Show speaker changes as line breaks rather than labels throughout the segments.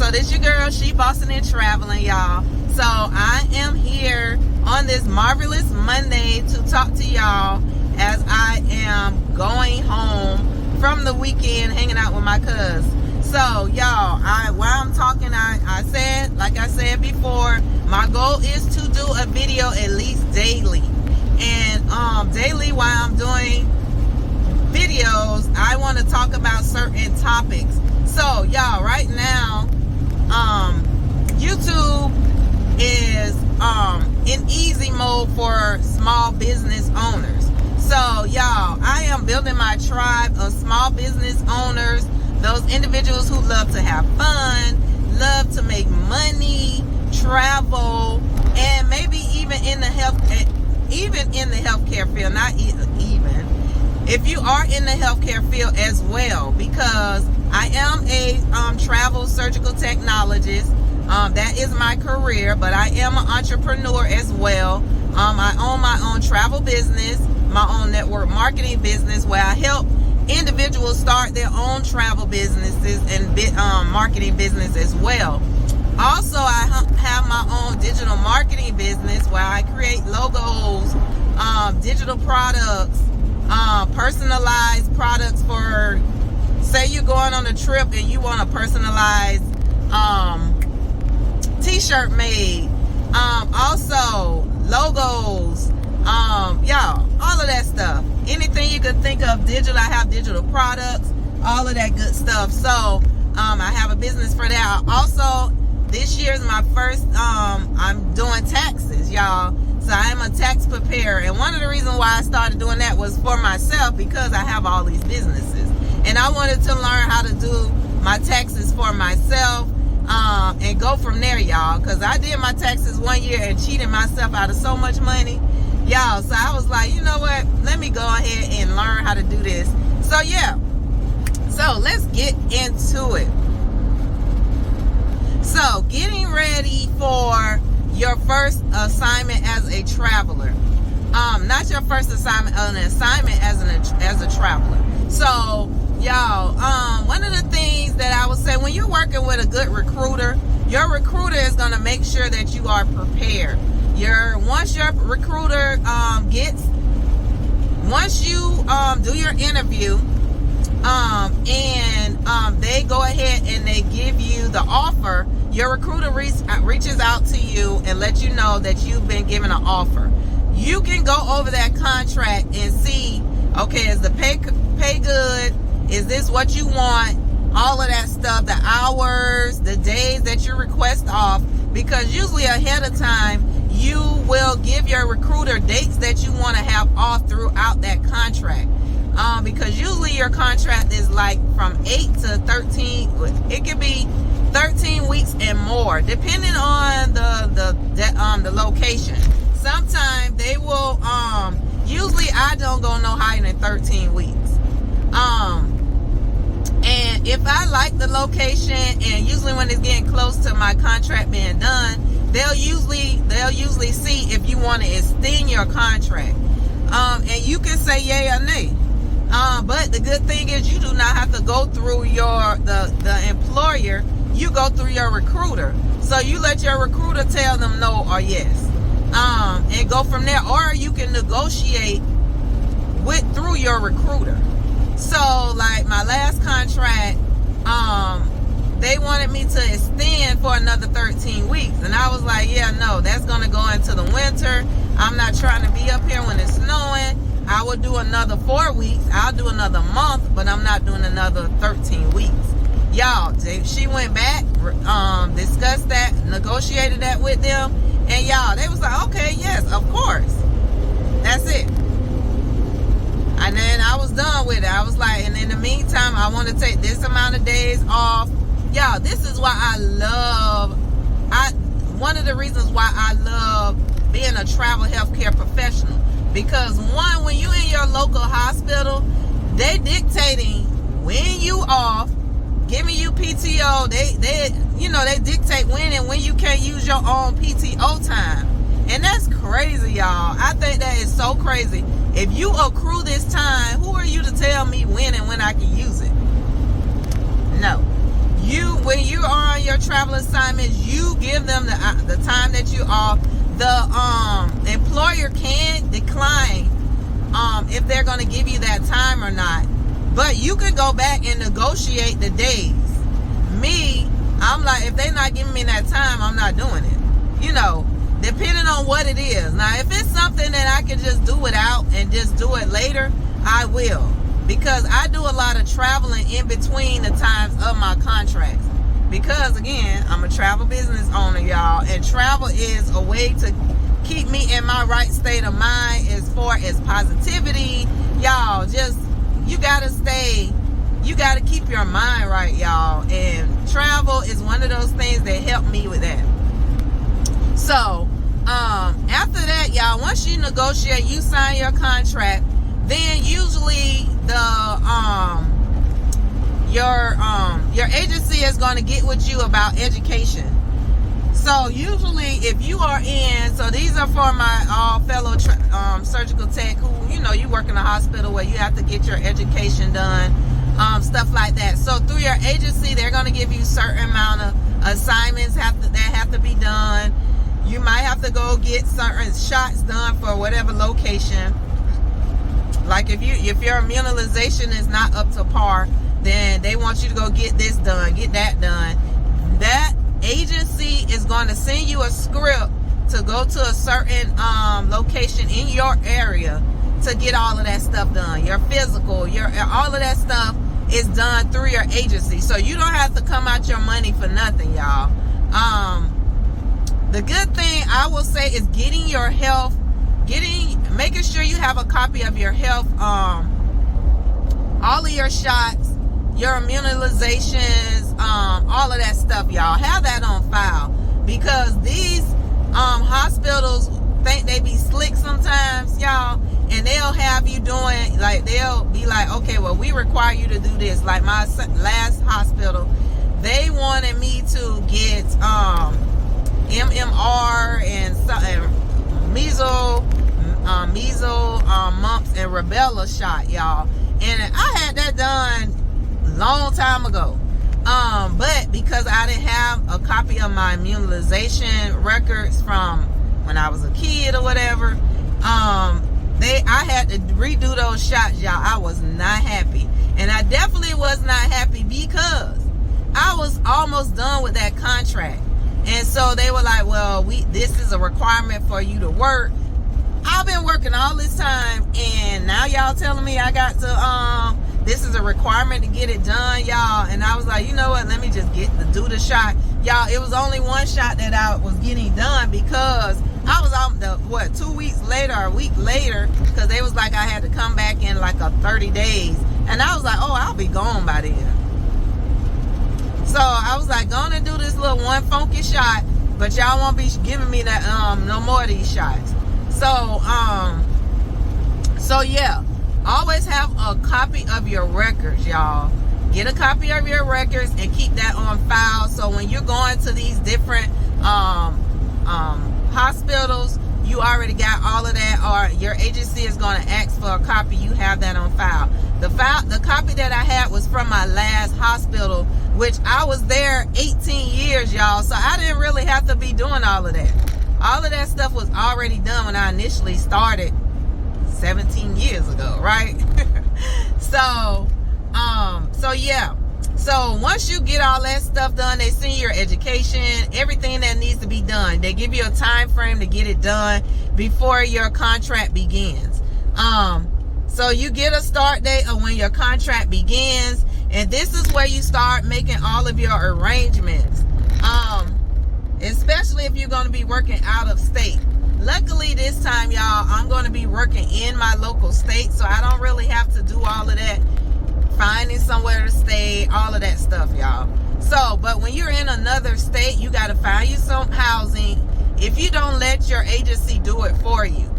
So this your girl, She Bossing and Traveling, y'all. So I am here on this marvelous Monday to talk to y'all as I am going home from the weekend hanging out with my cuz. So y'all, while I'm talking, I said, like I said before, my goal is to do a video at least daily. And daily while I'm doing videos, I want to talk about certain topics. So y'all, right now, YouTube is in easy mode for small business owners. So y'all, I am building my tribe of small business owners, those individuals who love to have fun, love to make money, travel, and maybe even in the healthcare field, not even. If you are in the healthcare field as well, because I am a travel surgical technologist. That is my career, but I am an entrepreneur as well. I own my own travel business, my own network marketing business, where I help individuals start their own travel businesses and marketing business as well. Also, I have my own digital marketing business where I create logos, digital products, personalized products for, say you're going on a trip and you want a personalized t-shirt made, also logos, y'all, all of that stuff, anything you could think of digital. I have digital products, all of that good stuff. So I have a business for that. Also, this year is my first, I'm doing taxes, y'all. So I am a tax preparer, and one of the reasons why I started doing that was for myself, because I have all these businesses and I wanted to learn how to do my taxes for myself, and go from there, y'all, because I did my taxes one year and cheated myself out of so much money, y'all. So I was like, you know what, let me go ahead and learn how to do this. So yeah, so let's get into it. So getting ready for your first assignment as a traveler, not your first assignment, an assignment as a traveler. So y'all, one of the things that I would say, when you're working with a good recruiter, your recruiter is going to make sure that you are prepared. Once your recruiter once you do your interview, and they go ahead and they give you the offer, your recruiter reaches out to you and lets you know that you've been given an offer. You can go over that contract and see, okay, is the pay good? Is this what you want? All of that stuff, the hours, the days that you request off, because usually ahead of time, you will give your recruiter dates that you want to have off throughout that contract. Because usually your contract is like from 8 to 13, it could be 13 weeks and more, depending on the location. Sometimes they will, usually I don't go no higher than 13 weeks. And if I like the location, and usually when it's getting close to my contract being done, they'll usually see if you want to extend your contract. And you can say yay or nay. But the good thing is you do not have to go through the employer. You go through your recruiter. So you let your recruiter tell them no or yes. And go from there. Or you can negotiate through your recruiter. So like my last contract, they wanted me to extend for another 13 weeks. And I was like, yeah, no, that's going to go into the winter. I'm not trying to be up here when it's snowing. I will do another 4 weeks. I'll do another month, but I'm not doing another 13 weeks. Y'all, she went back, discussed that, negotiated that with them. And y'all, they was like, okay, yes, of course. That's it. And then I was done with it. I was like, and in the meantime, I want to take this amount of days off. Y'all, this is why one of the reasons why I love being a travel healthcare professional. Because one, when you in your local hospital, they dictating when you off, giving you PTO. They dictate when and when you can't use your own PTO time. And that's crazy, y'all. I think that is so crazy. If you accrue this time, who are you to tell me when and when I can use it? No. When you are on your travel give them the time that you off. The employer can decline if they're going to give you that time or not, but you can go back and negotiate the days. Me, I'm like, if they're not giving me that time, I'm not doing it, you know, depending on what it is. Now, if it's something that I can just do without and just do it later, I will, because I do a lot of traveling in between the times of my contracts, because again, I'm a travel business owner, y'all, and travel is a way to keep me in my right state of mind as far as positivity. Y'all, just, you gotta keep your mind right, y'all, and travel is one of those things that help me with that. So after that, y'all, once you negotiate, you sign your contract, then usually your agency is going to get with you about education. So usually if you are so these are for my all fellow surgical tech who, you know, you work in a hospital where you have to get your education done, stuff like that. So through your agency, they're going to give you certain amount of assignments that have to be done. You might have to go get certain shots done for whatever location. Like if your immunization is not up to par, then they want you to go get this done, get that done. That agency is going to send you a script to go to a certain location in your area to get all of that stuff done. Your physical, all of that stuff is done through your agency. So you don't have to come out your money for nothing, y'all. The good thing I will say is getting your health, making sure you have a copy of your health, all of your shots, your immunizations, all of that stuff, y'all. Have that on file, because these hospitals think they be slick sometimes, y'all, and they'll have you doing, like, they'll be like, okay, well, we require you to do this. Like my last hospital, they wanted me to get MMR and measles, mumps, and rubella shot, y'all. And I had that done long time ago. But because I didn't have a copy of my immunization records from when I was a kid or whatever, I had to redo those shots, y'all. I was not happy. And I definitely was not happy because I was almost done with that contract. And so they were like, well, this is a requirement for you to work. I've been working all this time, and now y'all telling me I got to, this is a requirement to get it done, y'all. And I was like, you know what, let me just do the shot. Y'all, it was only one shot that I was getting done because I was on 2 weeks later, or a week later, because they was like I had to come back in like 30 days. And I was like, oh, I'll be gone by then. So I was like, gonna do this little one funky shot, but y'all won't be giving me that no more of these shots. So yeah, always have a copy of your records, y'all. Get a copy of your records and keep that on file. So when you're going to these different hospitals, you already got all of that, or your agency is going to ask for a copy. You have that on file. The copy that I had was from my last hospital, which I was there 18 years, y'all. So I didn't really have to be doing all of that. All of that stuff was already done when I initially started 17 years ago, right? So yeah. So once you get all that stuff done, they send you your education, everything that needs to be done. They give you a time frame to get it done before your contract begins. So you get a start date of when your contract begins, and this is where you start making all of your arrangements. Especially if you're going to be working out of state. Luckily this time, y'all, I'm going to be working in my local state, so I don't really have to do all of that, finding somewhere to stay, all of that stuff, y'all. So, but when you're in another state, you got to find you some housing if you don't let your agency do it for you.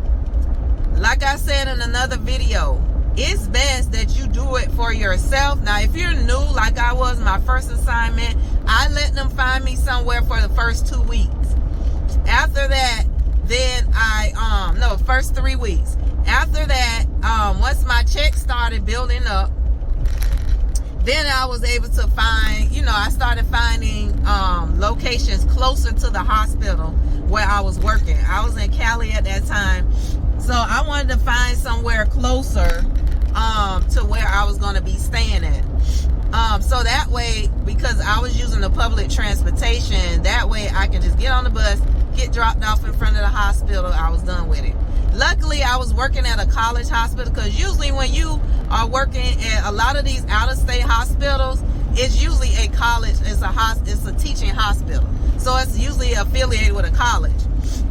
Like I said in another video, it's best that you do it for yourself. Now, if you're new, like I was, my first assignment, I let them find me somewhere for the first 2 weeks. After that, then first 3 weeks. After that, once my check started building up, then I was able to find, I started finding locations closer to the hospital where I was working. I was in Cali at that time, so I wanted to find somewhere closer to where I was going to be staying at. So that way, because I was using the public transportation, that way I could just get on the bus, get dropped off in front of the hospital. I was done with it. Luckily, I was working at a college hospital, because usually when you are working at a lot of these out-of-state hospitals, it's usually a college, it's a teaching hospital. So it's usually affiliated with a college.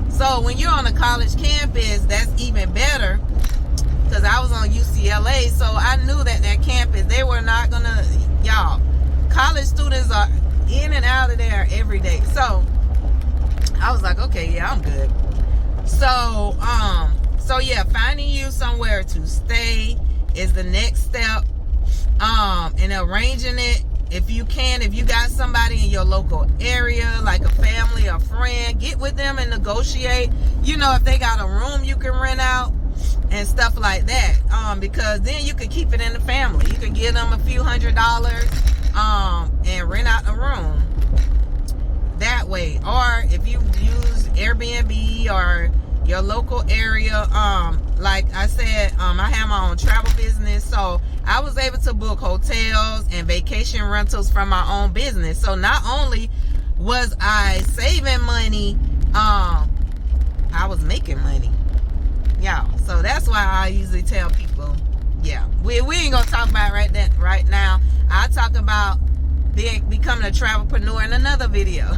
So when you're on a college campus, that's even better, because I was on UCLA, so I knew that campus, they were not gonna, college students are in and out of there every day. So I was like, okay, yeah, I'm good. So yeah, finding you somewhere to stay is the next step. And arranging it, if you got somebody in your local area, like a family or friend, get with them and negotiate. If they got a room you can rent out and stuff like that. Because then you could keep it in the family. You could give them a few $100s, and rent out the room that way. Or if you use Airbnb or your local area, like I said, I have my own travel business, so I was able to book hotels and vacation rentals from my own business. So not only was I saving money, I was making money. So that's why I usually tell people, we ain't gonna talk about right now. I'll talk about becoming a travelpreneur in another video.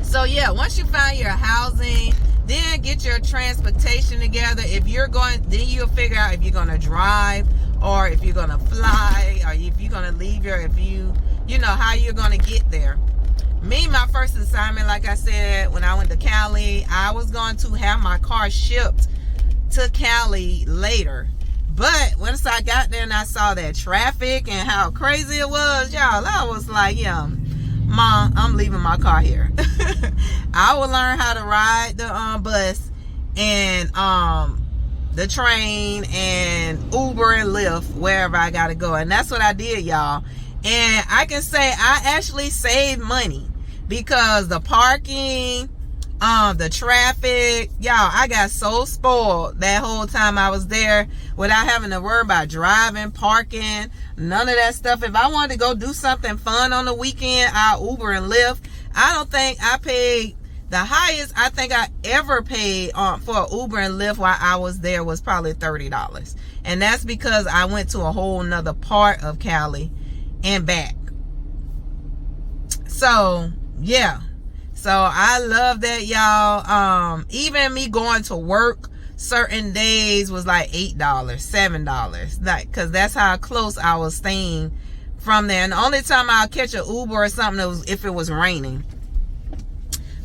So yeah, once you find your housing, then get your transportation together. If you're going, then you'll figure out if you're going to drive or if you're going to fly or if you're going to leave how you're going to get there. My first assignment, like I said, when I went to Cali, I was going to have my car shipped to Cali later. But once I got there and I saw that traffic and how crazy it was, I was like, Mom, I'm leaving my car here. I will learn how to ride the bus and the train and Uber and Lyft wherever I gotta go. And that's what I did, y'all. And I can say I actually saved money, because the parking, the traffic, I got so spoiled that whole time I was there without having to worry about driving, parking, none of that stuff. If I wanted to go do something fun on the weekend, I'll Uber and Lyft. I don't think I paid, the highest I think I ever paid for Uber and Lyft while I was there was probably $30. And that's because I went to a whole nother part of Cali and back. So yeah. So I love that, y'all. Even me going to work certain days was like $8, $7. Like, cause that's how close I was staying from there. And the only time I'll catch an Uber or something was if it was raining.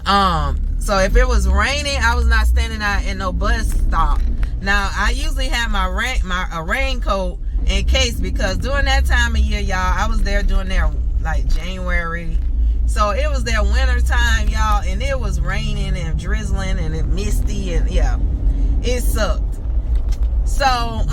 So if it was raining, I was not standing out in no bus stop. Now I usually have my raincoat in case, because during that time of year, y'all, I was there during their like January. So it was their winter time, y'all, and it was raining and drizzling and it misty, and it sucked. So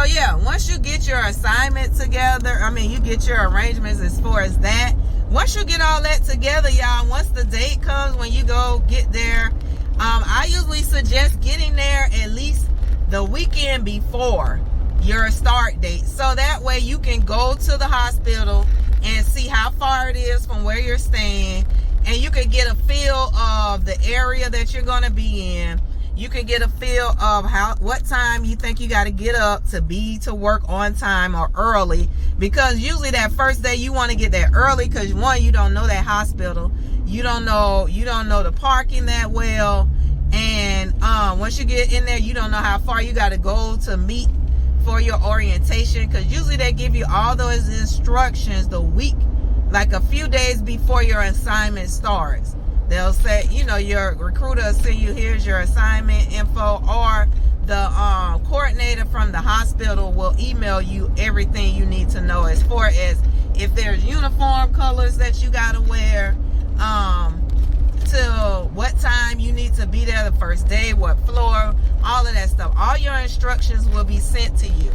yeah, once you get your assignment together, you get your arrangements as far as that. Once you get all that together, y'all, once the date comes when you go get there, I usually suggest getting there at least the weekend before your start date, so that way you can go to the hospital and see how far it is from where you're staying, and you can get a feel of the area that you're going to be in. You can get a feel of what time you think you got to get up to be to work on time or early, because usually that first day you want to get there early, because one, you don't know that hospital, you don't know the parking that well, and once you get in there, you don't know how far you got to go to meet for your orientation, because usually they give you all those instructions the week, like a few days before your assignment starts. They'll say, your recruiter will send you, here's your assignment info, or the coordinator from the hospital will email you everything you need to know as far as if there's uniform colors that you gotta wear, to what time you need to be there the first day, what floor, all of that stuff. All your instructions will be sent to you.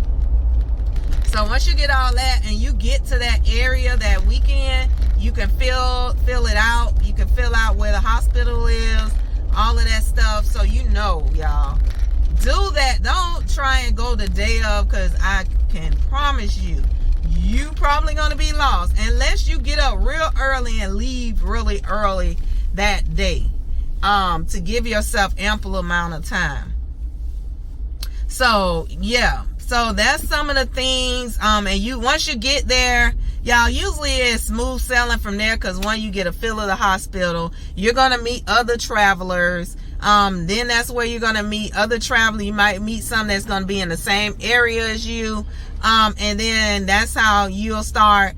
So once you get all that and you get to that area that weekend, you can fill it out. You can fill out where the hospital is, all of that stuff. So you know, y'all. Do that. Don't try and go the day of, because I can promise you, you probably going to be lost unless you get up real early and leave really early that day, to give yourself ample amount of time. So yeah, so that's some of the things. And once you get there, y'all, usually it's smooth sailing from there, because when you get a feel of the hospital, you're gonna meet other travelers. Then that's where you're gonna meet other travelers. You might meet some that's gonna be in the same area as you, and then that's how you'll start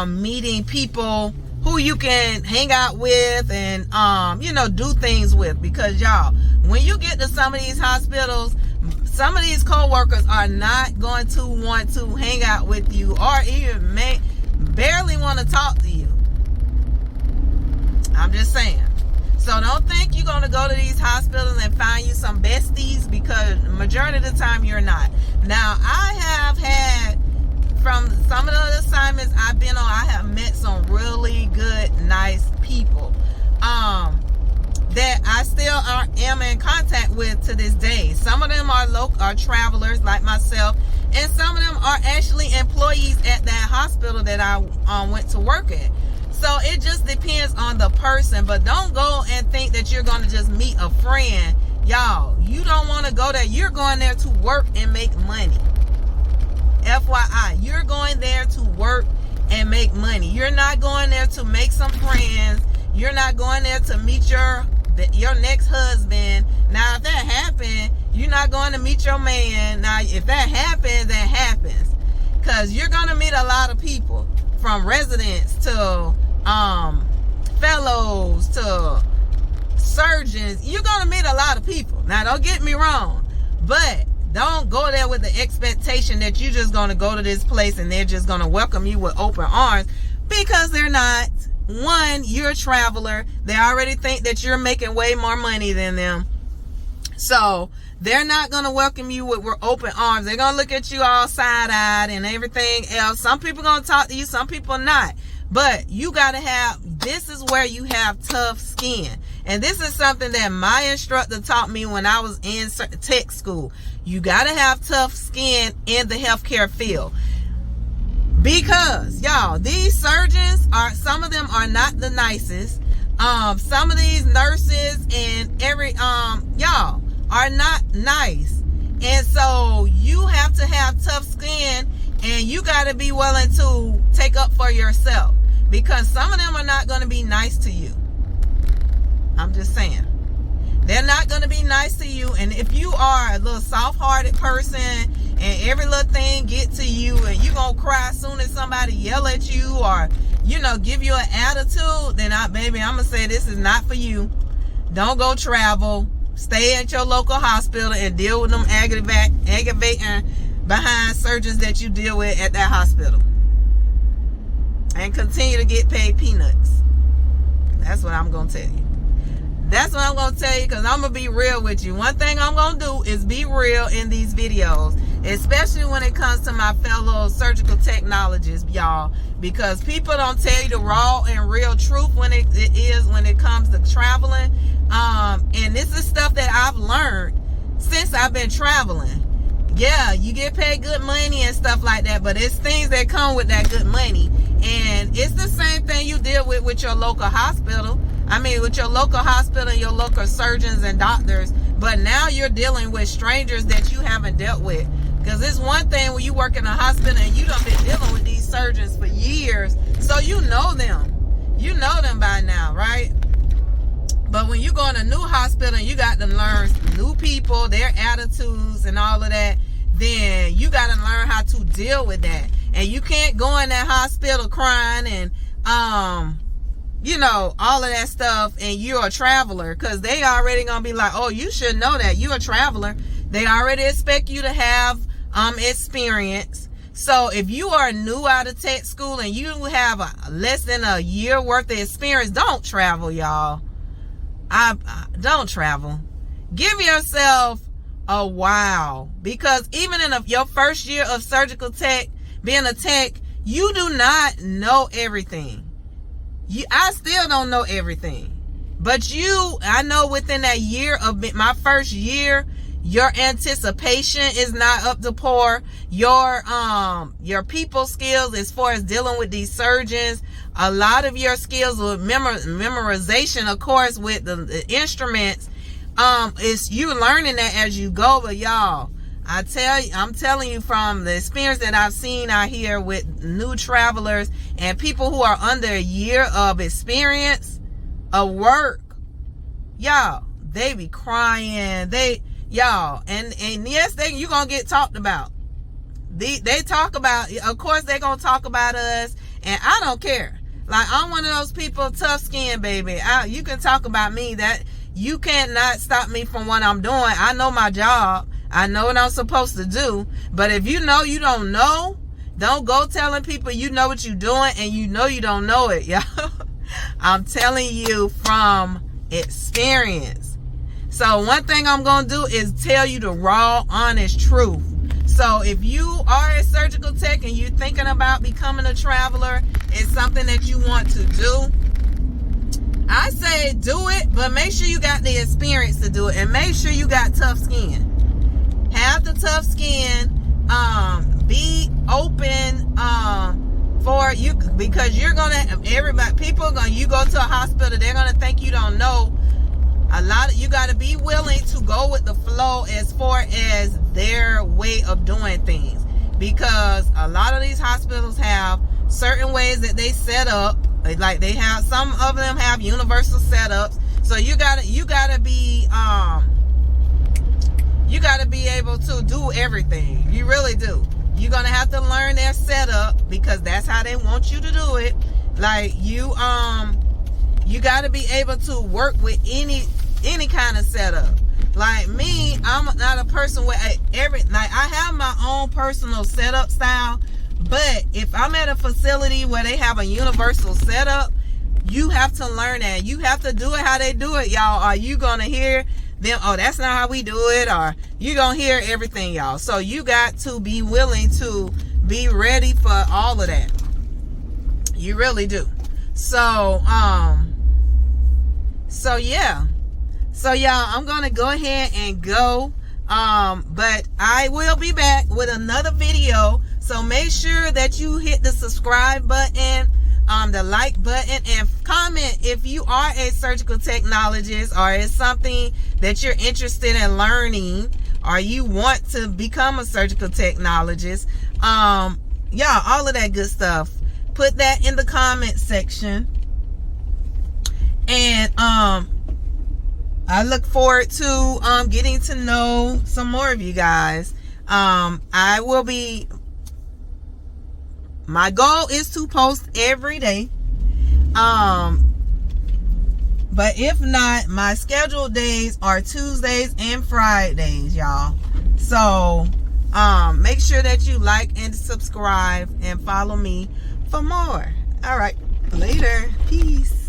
meeting people who you can hang out with and do things with. Because y'all, when you get to some of these hospitals, some of these co-workers are not going to want to hang out with you, or even barely want to talk to you. I'm just saying. So don't think you're going to go to these hospitals and find you some besties, because the majority of the time you're not. Now, I have had, from some of the assignments I've been on, I have met some really good, nice people that I still am in contact with to this day. Some of them are travelers like myself, and some of them are actually employees at that hospital that I went to work at. So it just depends on the person. But don't go and think that you're going to just meet a friend. Y'all, you don't want to go there. You're going there to work and make money. FYI, you're going there to work and make money. You're not going there to make some friends. You're not going there to meet your next husband. Now, if that happens, you're not going to meet your man. Now, if that happens, that happens. Because you're going to meet a lot of people, from residents to fellows to surgeons. You're going to meet a lot of people. Now, don't get me wrong, but don't go there with the expectation that you're just going to go to this place and they're just going to welcome you with open arms, because they're not. One, you're a traveler. They already think that you're making way more money than them. So they're not going to welcome you with open arms. They're going to look at you all side-eyed and everything else. Some people going to talk to you, some people not. But you got to this is where you have tough skin. And this is something that my instructor taught me when I was in tech school. You got to have tough skin in the healthcare field. Because, y'all, these surgeons some of them are not the nicest. Some of these nurses and y'all are not nice. And so you have to have tough skin, and you got to be willing to take up for yourself, because some of them are not going to be nice to you. I'm just saying. They're not going to be nice to you. And if you are a little soft-hearted person and every little thing get to you and you going to cry as soon as somebody yell at you or, give you an attitude, then I'm going to say this is not for you. Don't go travel. Stay at your local hospital and deal with them aggravating behind surgeons that you deal with at that hospital. And continue to get paid peanuts. That's what I'm going to tell you. That's what I'm going to tell you, because I'm going to be real with you. One thing I'm going to do is be real in these videos, especially when it comes to my fellow surgical technologists, y'all, because people don't tell you the raw and real truth when it comes to traveling. And this is stuff that I've learned since I've been traveling. Yeah, you get paid good money and stuff like that, but it's things that come with that good money. And it's the same thing you deal with your local hospital. With your local hospital and your local surgeons and doctors. But now you're dealing with strangers that you haven't dealt with. Because it's one thing when you work in a hospital and you done been dealing with these surgeons for years. So you know them. You know them by now, right? But when you go in a new hospital and you got to learn new people, their attitudes and all of that, then you got to learn how to deal with that. And you can't go in that hospital crying and, all of that stuff, and you're a traveler, because they already gonna be like, oh, you should know that you're a traveler. They already expect you to have experience. So if you are new out of tech school and you have less than a year worth of experience, don't travel, y'all. I don't travel. Give yourself a while, because even in your first year of surgical tech, being a tech, you do not know everything. I still don't know everything, but I know within that year of my first year, your anticipation is not up to par. Your people skills as far as dealing with these surgeons, a lot of your skills with memorization, of course, with the instruments, is you learning that as you go. But y'all, I'm telling you from the experience that I've seen out here with new travelers and people who are under a year of experience of work, y'all, they be crying. Y'all, and yes, you're gonna get talked about. They talk about, of course, they're gonna talk about us, and I don't care. Like, I'm one of those people, tough skin, baby. You can talk about me. That you cannot stop me from what I'm doing. I know my job. I know what I'm supposed to do. But if you know you don't know, don't go telling people you know what you're doing and you know you don't know it, y'all. I'm telling you from experience. So one thing I'm going to do is tell you the raw, honest truth. So if you are a surgical tech and you're thinking about becoming a traveler, it's something that you want to do, I say do it, but make sure you got the experience to do it, and make sure you got tough skin. Have the tough skin. Be open for you, because you go to a hospital, they're gonna think you don't know. You got to be willing to go with the flow as far as their way of doing things, because a lot of these hospitals have certain ways that they set up. Like, they have, some of them have universal setups. So you gotta be able to do everything. You really do. You're gonna have to learn their setup, because that's how they want you to do it. Like, you gotta be able to work with any kind of setup. Like me, I'm not a person where I have my own personal setup style, but if I'm at a facility where they have a universal setup, you have to learn that. You have to do it how they do it, y'all. Are you gonna hear them, oh, that's not how we do it, or you gonna hear everything, y'all. So you got to be willing to be ready for all of that. You really do. So yeah. So y'all, I'm gonna go ahead and go. But I will be back with another video. So make sure that you hit the subscribe button, the like button, and comment if you are a surgical technologist, or is something that you're interested in learning, or you want to become a surgical technologist. Yeah, all of that good stuff. Put that in the comment section. And I look forward to getting to know some more of you guys. My goal is to post every day. But if not, my scheduled days are Tuesdays and Fridays, y'all. So make sure that you like and subscribe and follow me for more. All right, later. Peace.